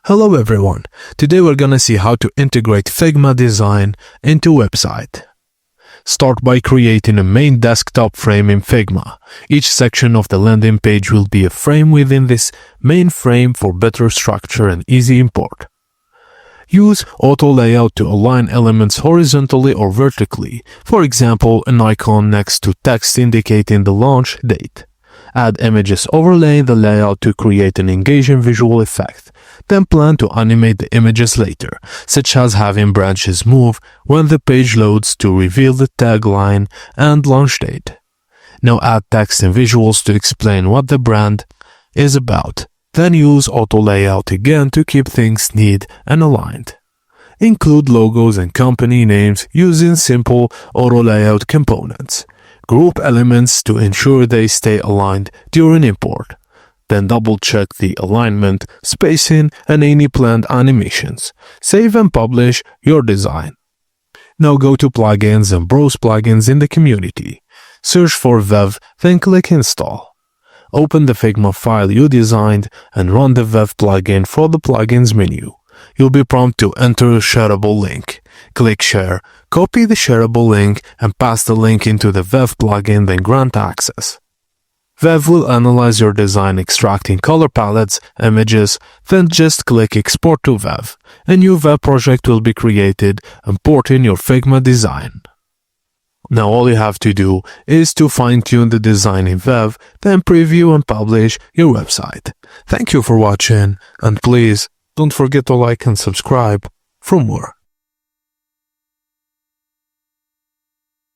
Hello everyone, today we're gonna see how to integrate Figma design into website. Start by creating a main desktop frame in Figma. Each section of the landing page will be a frame within this main frame for better structure and easy import. Use auto layout to align elements horizontally or vertically, for example an icon next to text indicating the launch date. Add images overlaying the layout to create an engaging visual effect. Then plan to animate the images later, such as having branches move when the page loads to reveal the tagline and launch date. Now add text and visuals to explain what the brand is about. Then use auto layout again to keep things neat and aligned. Include logos and company names using simple auto layout components. Group elements to ensure they stay aligned during import. Then double-check the alignment, spacing, and any planned animations. Save and publish your design. Now go to plugins and browse plugins in the community. Search for Vev, then click Install. Open the Figma file you designed and run the Vev plugin from the Plugins menu. You'll be prompted to enter a shareable link. Click Share, copy the shareable link and pass the link into the Vev plugin, then grant access. Vev will analyze your design extracting color palettes, images, then just click Export to Vev. A new Vev project will be created, importing your Figma design. Now all you have to do is to fine-tune the design in Vev, then preview and publish your website. Thank you for watching, and please don't forget to like and subscribe for more.